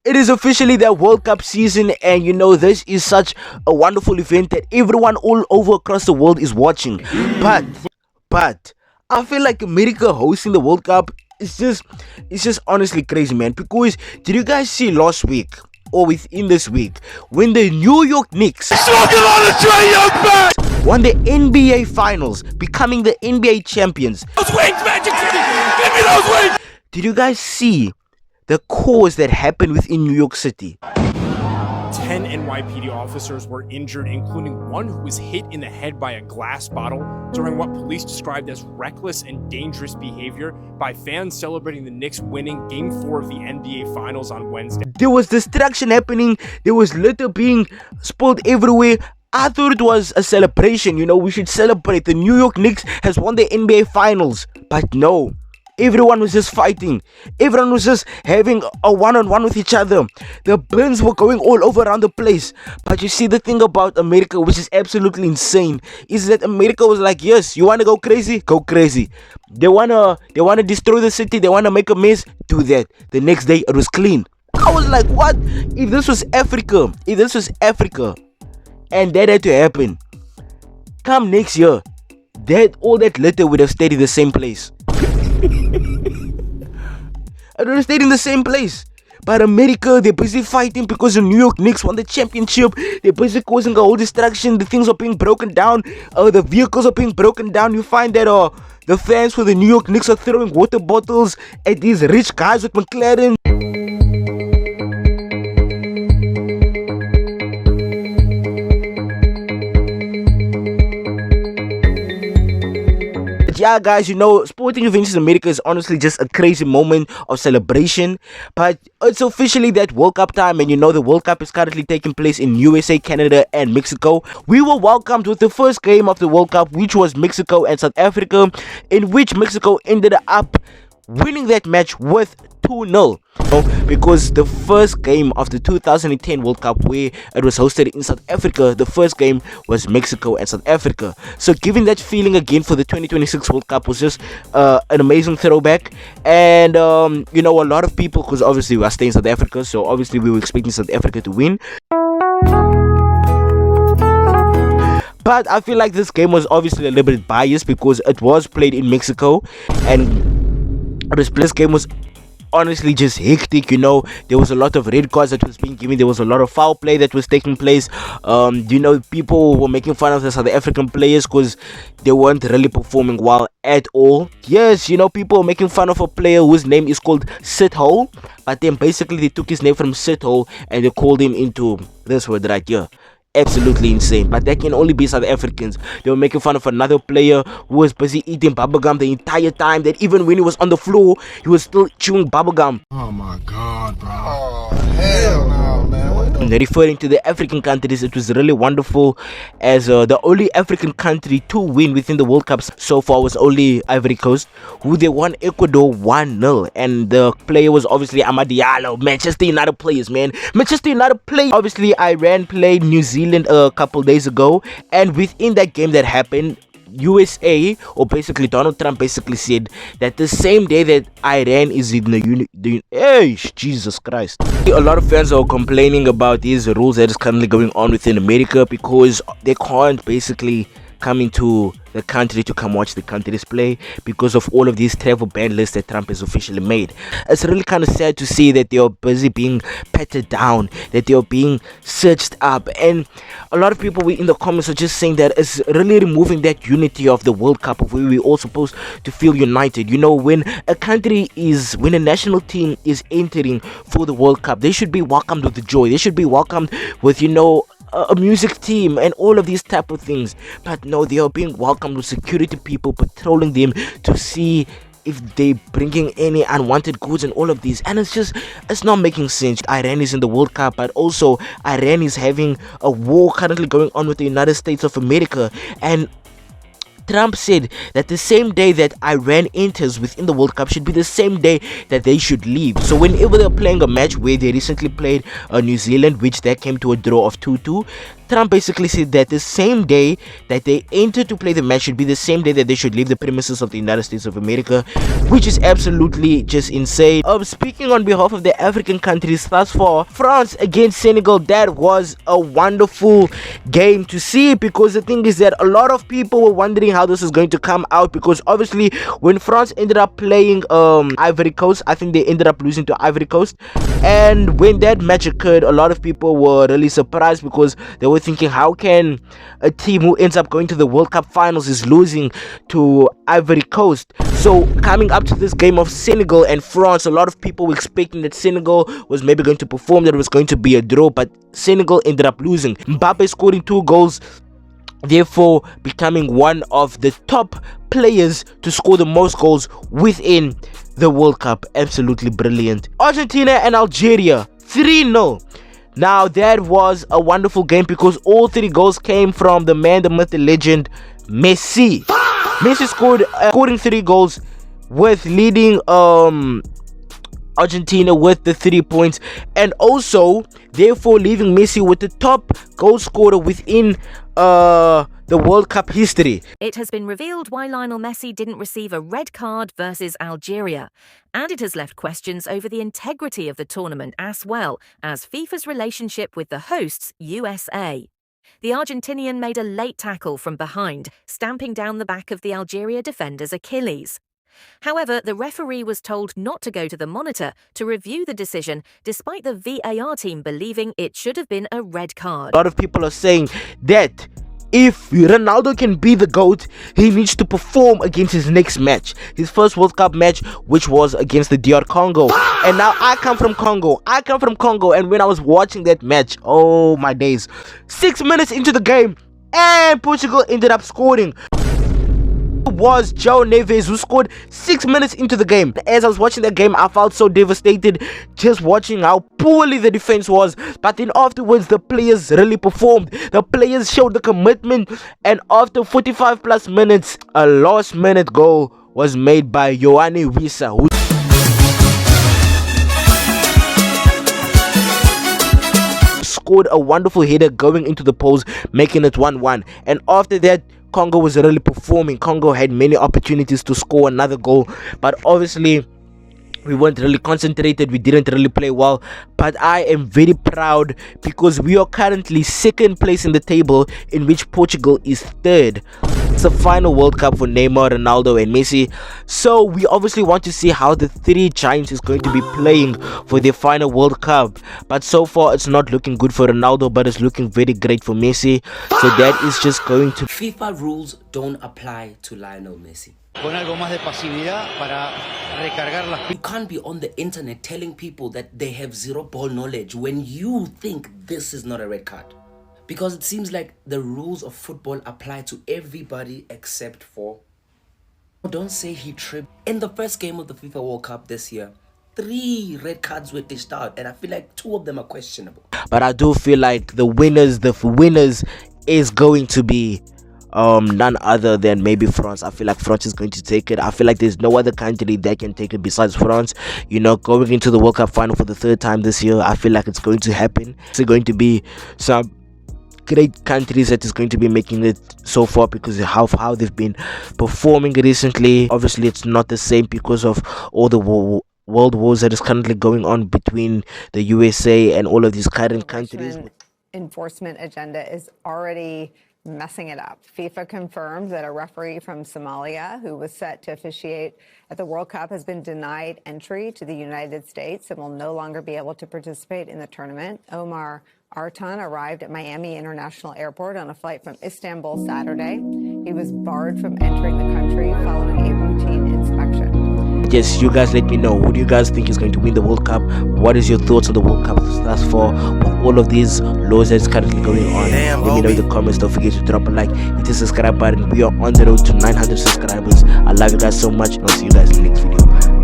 It is officially the World Cup season, and this is such a wonderful event that everyone all over across the world is watching. But, but I feel like America hosting the World Cup is it's just honestly crazy, man. Because did you guys see last week or within this week when the New York Knicks won the NBA Finals, becoming the NBA champions? Those wings, Magic City! Give me those wings! Did you guys see the cause that happened within New York City? 10 NYPD officers were injured, including one who was hit in the head by a glass bottle during what police described as reckless and dangerous behavior by fans celebrating the Knicks winning Game 4 of the NBA Finals on Wednesday. There was destruction happening. There was litter being spilled everywhere. I thought it was a celebration. We should celebrate. The New York Knicks has won the NBA Finals. But no. Everyone was just fighting. Everyone was just having a one-on-one with each other. The bins were going all over around the place. But you see, the thing about America, which is absolutely insane, is that America was like, yes, you want to go crazy? Go crazy. They wanna destroy the city. They want to make a mess? Do that. The next day, it was clean. I was like, what? If this was Africa, and that had to happen, come next year, all that litter would have stayed in the same place. I would have stayed in the same place. But America, they're busy fighting because the New York Knicks won the championship. They're busy causing a whole distraction. The things are being broken down. The vehicles are being broken down. You find that the fans for the New York Knicks are throwing water bottles at these rich guys with McLaren. Yeah, guys, sporting events in America is honestly just a crazy moment of celebration. But it's officially that World Cup time, and the World Cup is currently taking place in USA, Canada, and Mexico. We were welcomed with the first game of the World Cup, which was Mexico and South Africa, in which Mexico ended up winning that match with 2-0. Because the first game of the 2010 World Cup, where it was hosted in South Africa, the first game was Mexico and South Africa. So giving that feeling again for the 2026 World Cup was just an amazing throwback. And a lot of people, because obviously we are staying in South Africa, so obviously we were expecting South Africa to win. But I feel like this game was obviously a little bit biased because it was played in Mexico, and this game was honestly just hectic. There was a lot of red cards that was being given. There was a lot of foul play that was taking place. People were making fun of the South African players because they weren't really performing well at all. Yes, people were making fun of a player whose name is called Sithole, but then basically they took his name from Sithole and they called him into this word right here. Absolutely insane. But that can only be South Africans. They were making fun of another player who was busy eating bubblegum the entire time, that even when he was on the floor he was still chewing bubblegum. Oh my god, bro. Oh hell no, man. Referring to the African countries, it was really wonderful, as the only African country to win within the World Cups so far was only Ivory Coast, who they won Ecuador 1-0, and the player was obviously Amad Diallo. Manchester United players, man. Manchester United players. Obviously Iran played New Zealand a couple days ago, and within that game that happened, USA, or basically Donald Trump, basically said that the same day that Iran is in hey, Jesus Christ. A lot of fans are complaining about these rules that is currently going on within America because they can't basically come into the country to come watch the countries play because of all of these travel ban lists that Trump has officially made. It's really kind of sad to see that they are busy being patted down, that they are being searched up, and a lot of people in the comments are just saying that it's really removing that unity of the World Cup, of where we're all supposed to feel united. When a national team is entering for the World Cup, they should be welcomed with joy. They should be welcomed with a music team and all of these type of things. But no, they are being welcomed with security people patrolling them to see if they bringing any unwanted goods and all of these, and it's not making sense. Iran is in the World Cup, but also Iran is having a war currently going on with the United States of America, and Trump said that the same day that Iran enters within the World Cup should be the same day that they should leave. So whenever they're playing a match, where they recently played New Zealand, which that came to a draw of 2-2, Trump basically said that the same day that they enter to play the match should be the same day that they should leave the premises of the United States of America, which is absolutely just insane. Speaking on behalf of the African countries thus far, France against Senegal, that was a wonderful game to see, because the thing is that a lot of people were wondering how this is going to come out, because obviously when France ended up playing Ivory Coast, I think they ended up losing to Ivory Coast, and when that match occurred, a lot of people were really surprised, because they were thinking, how can a team who ends up going to the World Cup finals is losing to Ivory Coast? So coming up to this game of Senegal and France, a lot of people were expecting that Senegal was maybe going to perform, that it was going to be a draw, but Senegal ended up losing. Mbappe scoring 2 goals, therefore becoming one of the top players to score the most goals within the World Cup. Absolutely brilliant. Argentina and Algeria 3-0. Now that was a wonderful game, because all 3 goals came from the man, the myth, the legend, Messi. Messi scoring 3 goals, with leading Argentina with the 3 points, and also therefore leaving Messi with the top goal scorer within the World Cup history. It has been revealed why Lionel Messi didn't receive a red card versus Algeria, and it has left questions over the integrity of the tournament, as well as FIFA's relationship with the hosts, USA. The Argentinian made a late tackle from behind, stamping down the back of the Algeria defender's Achilles. However, the referee was told not to go to the monitor to review the decision, despite the VAR team believing it should have been a red card. A lot of people are saying that if Ronaldo can be the GOAT, he needs to perform against his next match, his first World Cup match, which was against the DR Congo. And now I come from Congo, and when I was watching that match, oh my days, 6 minutes into the game, and Portugal ended up scoring. It was João Neves who scored 6 minutes into the game. As I was watching that game, I felt so devastated just watching how poorly the defense was, but then afterwards the players really performed. The players showed the commitment, and after 45 plus minutes, a last minute goal was made by Yoane Wissa, who scored a wonderful header going into the post, making it 1-1. And after that, Congo was really performing. Congo had many opportunities to score another goal, but obviously we weren't really concentrated, we didn't really play well. But I am very proud, because we are currently 2nd place in the table, in which Portugal is 3rd. It's the final World Cup for Neymar, Ronaldo and Messi, so we obviously want to see how the 3 giants is going to be playing for their final World Cup. But so far it's not looking good for Ronaldo, but it's looking very great for Messi. So that is just going to... FIFA rules don't apply to Lionel Messi. Con algo más de pasividad para recargar las... You can't be on the internet telling people that they have zero ball knowledge when you think this is not a red card. Because it seems like the rules of football apply to everybody except for... Don't say he tripped. In the first game of the FIFA World Cup this year, 3 red cards were dished out, and I feel like 2 of them are questionable. But I do feel like the winners is going to be none other than maybe France. I feel like France is going to take it. I feel like there's no other country that can take it besides France. You know, going into the World Cup final for the 3rd time this year, I feel like it's going to happen. It's going to be some great countries that is going to be making it so far, because of how they've been performing recently. Obviously it's not the same because of all the world wars that is currently going on between the USA and all of these current countries. Enforcement agenda is already messing it up. FIFA confirmed that a referee from Somalia who was set to officiate at the World Cup has been denied entry to the United States and will no longer be able to participate in the tournament. Omar Artan arrived at Miami International Airport on a flight from Istanbul Saturday. He was barred from entering the country following a routine inspection. Yes, you guys let me know, who do you guys think is going to win the World Cup? What is your thoughts on the World Cup thus far, with all of these laws that's currently going on? Let me know in the comments. Don't forget to drop a like, hit the subscribe button. We are on the road to 900 subscribers. I love you guys so much, and I'll see you guys in the next video.